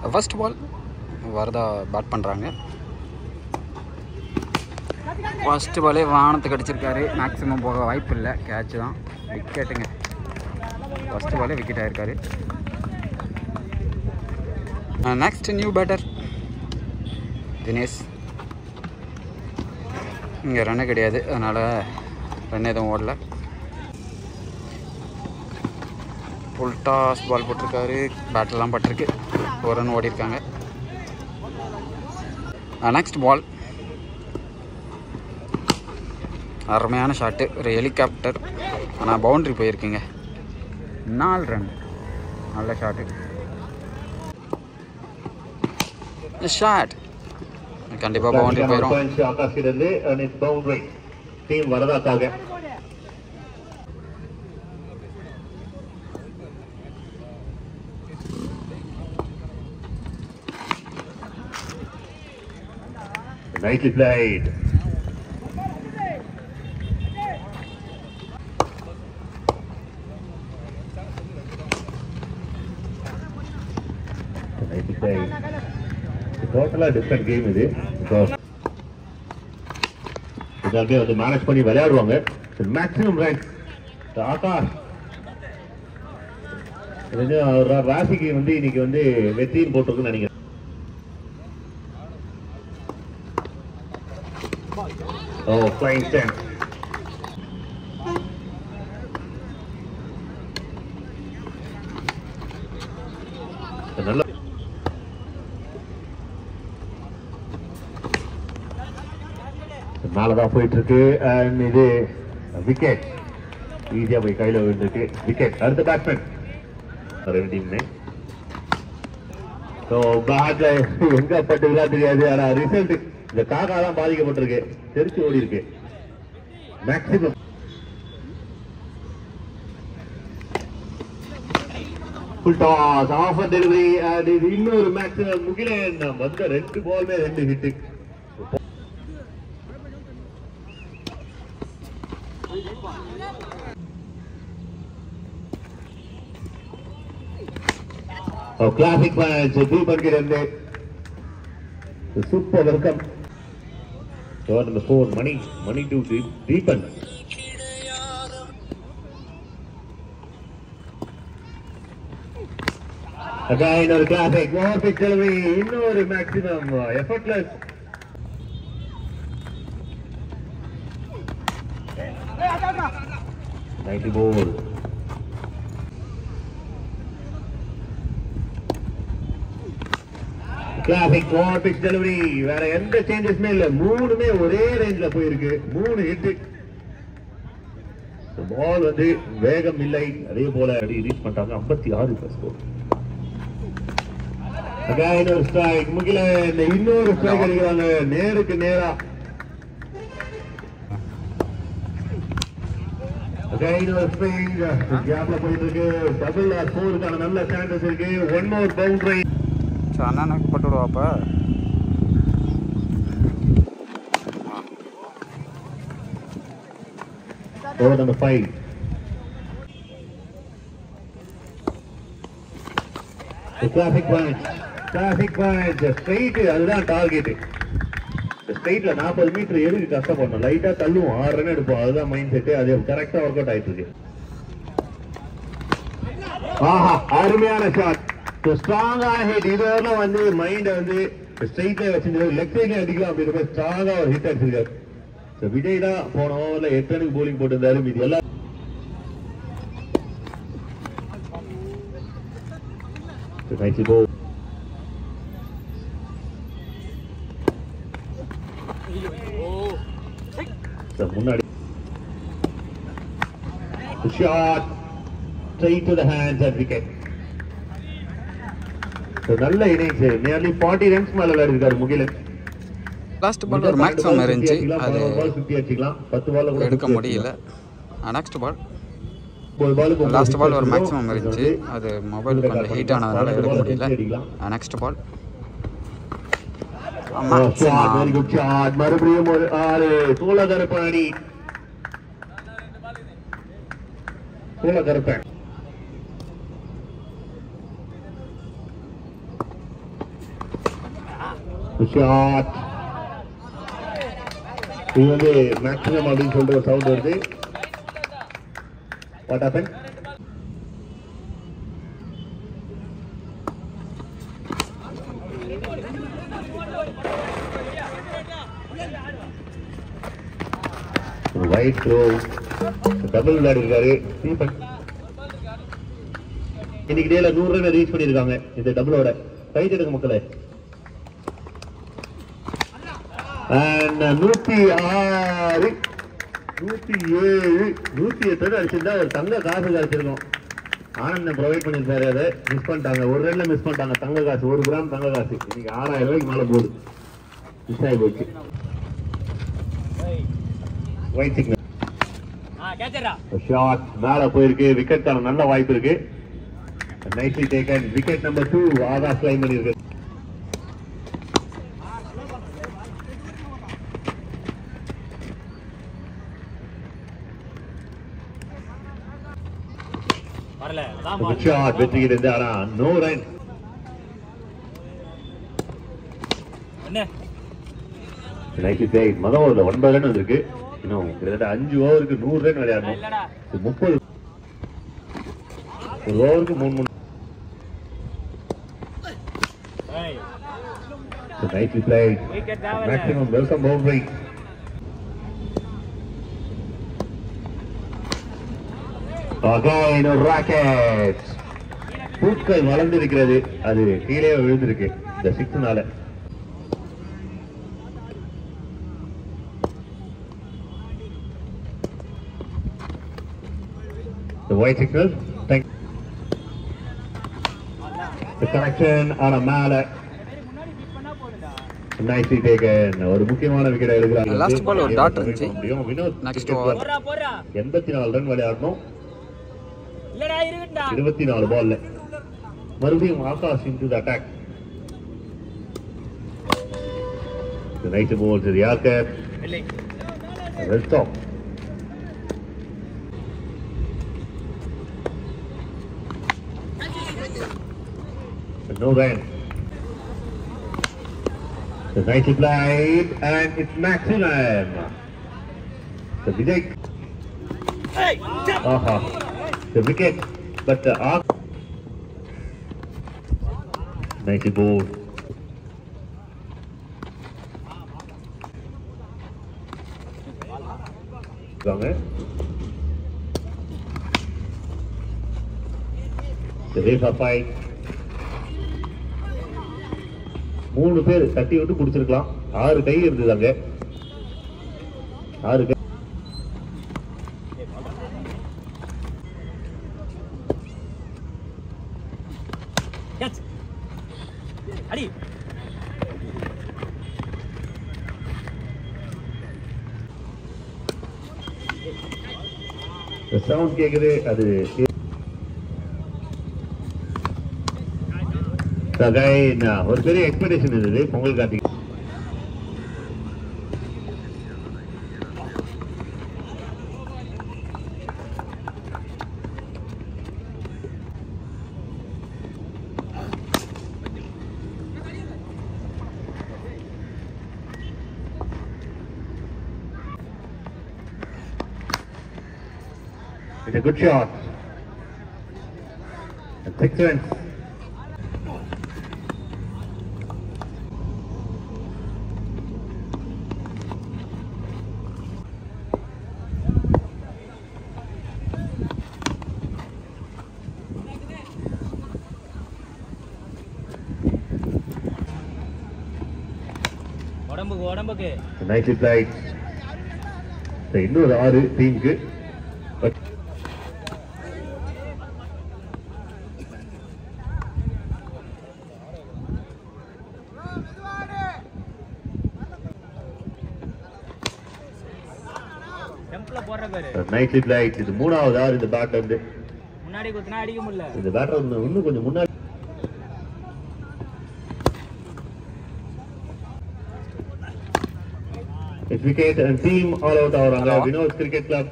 First ball வரதா bad பண்ணுறாங்க. First பாலே வானத்துக்கு அடிச்சிருக்காரு. மேக்ஸிமம் போக வாய்ப்பு இல்லை, கேட்ச் தான், விக்கெட்டுங்க. ஃபர்ஸ்ட் பாலே விக்கெட் ஆகிருக்காரு. Next new batter Dinesh. இங்கே ரன்னு கிடையாது, அதனால் ரன் எதுவும் ஓடல. ஃபுல் டாஸ் பால் போட்டிருக்காரு, பேட்டெல்லாம் பட்டிருக்கு, ஒரு ரன் ஓடிருக்காங்க. நெக்ஸ்ட் பால் அருமையான ஷாட்டு, ஒரு ஹெலிகாப்டர், ஆனால் பவுண்ட்ரி போயிருக்குங்க. 4 ரன், நல்ல ஷாட்டு. ஷாட் கண்டிப்பாக பவுண்டரி போயிடும். Nicely played. Nicely played. Totally different game இது. Because இதாலே வந்து மேனேஜ் பண்ணி விளையாடுவாங்க. மேக்ஸிமம் ரைட் ஆகாஷ் இது ராசிக்கு வந்து இன்னைக்கு வந்து வெற்றின்னு போட்டிருக்குன்னு நினைக்கிறேன். Oh, flying stance. நல்ல மேலதான் போயிட்டு இருக்கு. அண்ட் இது விக்கெட் ஈஸியா போய் கையில விழுந்துருக்கு. விக்கெட். அடுத்த பேட்ஸ்மேன் பேட்ல எங்க பட்டுங்களா தெரியாது, ஆனா ரிசல்ட் இந்த காக்கா தான் பாதிக்கப்பட்டிருக்கு, தெரிச்சு ஓடி இருக்கு. Maximum full toss off delivery. And இது இன்னொரு மேக்ஸிமம் முகிலன் வந்த 2 பால்மே 2 ஹிட். கிளாசிக் மேட்ச் தீபன் கிரந்து super welcome. Number 4 money to Deepan. Again ஒரு classic more pitch delivery, இன்னொரு maximum effortless. Nice ball. Classic more pitch delivery, வேற எந்த சேஞ்சஸ்மே இல்ல, மூணுமே ஒரே ரேஞ்ச்ல போயிருக்கு. 3 ஹிட். பால் வந்து வேகம் இல்லை, அதே போல அடி ரீச் பண்ணிட்டாங்க. 56 பிளஸ் ஸ்கோர். அகைன் ஒரு ஸ்ட்ரைக். முகிலன் இன்னொரு ஸ்ட்ரைக் அடிக்கிறாங்க நேருக்கு நேரா. அகைன் ஒரு ஸ்ட்ரைக் கேப்ல போயிட்டு இருக்கு. டபுள் ஆர் 4க்கான நல்ல சான்சஸ் இருக்கு. One more boundary. அண்ணா போட்டுடுவாப்ப. Over number 5. Classic punch. Straight அதுதான் டார்கெட். ஸ்ட்ரைட்ல 40 மீட்டர் எதுக்கு கஷ்டப்படணும், லைட்டா தள்ளுவோம், 6 ரன் எடுப்போம், அதுதான் மைண்ட் செட். அது கரெக்டா ஒர்க் அவுட் ஆயிட்டு இருக்கு. ஆஹா, அருமையான ஷாட். ஸ்ட்ராங்கா ஹிட். இதெல்லாம் வந்து மைண்ட வந்து ஸ்ட்ரைட்ல வச்சிருந்தாரு, லெக் சைட்ல அடிக்கலாம் அப்படின்ற ஸ்ட்ராங்கா ஒரு ஹிட் அடிச்சிருக்காரு. விஜய் தான் போன ஓவர்ல 8 ரனுக்கு போலிங் போட்டிருந்தாரு. இது எல்லாம் முன்னாடி shot straight to the hands at wicket. நல்ல இன்னிங்ஸ், நியர்லி 40 ரன்ஸ் மேல விளையாடிருக்காரு முகிலன். லாஸ்ட் பால் ஒரு மேக்ஸிமம் இருந்துச்சு, அது 50 அடிக்கலாம், 10 பால்ல கூட எடுக்க முடியல. நெக்ஸ்ட் பால் லாஸ்ட் பால் ஒரு மேக்ஸிமம் இருந்துச்சு, அது மொபைல் கொஞ்சம் ஹீட் ஆனதுனால எடுக்க முடியல. Next ball very good shot. மறுபடியும் ஒரு 6 தோளகரப்பாடி. தோளகரப்பன் ஷாட். இது வந்து மேக்ஸிமம் அப்படின்னு சொல்லிட்டு ஒரு சவுண்ட் வருது. What happen? Wide throw, double விளையாடி இருக்காரு தீபக். இன்னைக்கு டேல 100 ரன் ரீச் பண்ணிருக்காங்க இந்த டபுளோட. ரைட் எடுங்க மக்களே. 106, 107, 108 அடிச்சிருந்தா ஒரு தங்க காசு கிடைச்சிருக்கும். ஆனந்தம் ப்ரொவைட் பண்ணிருப்பாரு, அதை மிஸ் பண்ணிட்டாங்க. ஒரு ரன்ல மிஸ் பண்ணிட்டாங்க தங்க காசு, 1 கிராம் தங்க காசு. இன்னைக்கு 6000 ரூபாய்க்கு மேல போகுது, மிஸ் ஆகி போச்சு. ஒயிட் சிக்னல் ஷாட் மேல போயிருக்கு. விக்கெட்கான நல்ல வாய்ப்பு இருக்கு. Nicely taken. Wicket number 2 Akash line பண்ணிருக்கு. ஷாட் வெற்றிக்கு இருந்து, ஆனா நோ ரன். Nicely take. மொதல் ஓவர்ல 9 ரன் வந்திருக்கு. இன்னும் கிட்டத்தட்ட 5 ஓவருக்கு 100 ரன் விளையாடணும். 30 ஒரு ஓவருக்கு 3 nicely played. Maximum welcome boundary. Again a racket. பூக்கள் வளர்ந்திருக்கிறது, அது கீழே விழுந்திருக்கு இந்த 6னால. The white signal. Thank the connection on a mala. Nicely taken. ஒரு முக்கியமான விக்கெட் எடுக்கிறாங்க. லாஸ்ட் பால் ஒரு டாட் இருந்துச்சு. வினோத் நெக்ஸ்ட் ஓவர் 84 ரன் விளையாடணும். 24 பால்ல. மறுபடியும் Akash into the attack. The nice ball to the Yorker. Well stop. No run. The nicely played and it's maximum. The Vijay. The wicket, but the arc. Nicely bowled. The race of fight. 3 பேர் தட்டி விட்டு குடிச்சிருக்கலாம். 6 கை இருந்தது அங்க. 6 கை. அடி. Sound கேக்குது, அது ஒரு பெரிய எக்ஸ்பெக்டேஷன் இருந்தது Pongal Karthigai. It's a good shot. 6 runs. உடம்புக்கு nicely played. இன்னொரு 6 டீமுக்கு. nicely played. இது 3வது ஆர் இந்த பேட்ல இருந்து. முன்னாடி குத்துனா அடிக்க முடியல. இந்த பேட்டர் இன்னும் கொஞ்சம் முன்னாடி. It's wicket and team all out ஆவறாங்க. Vinod cricket club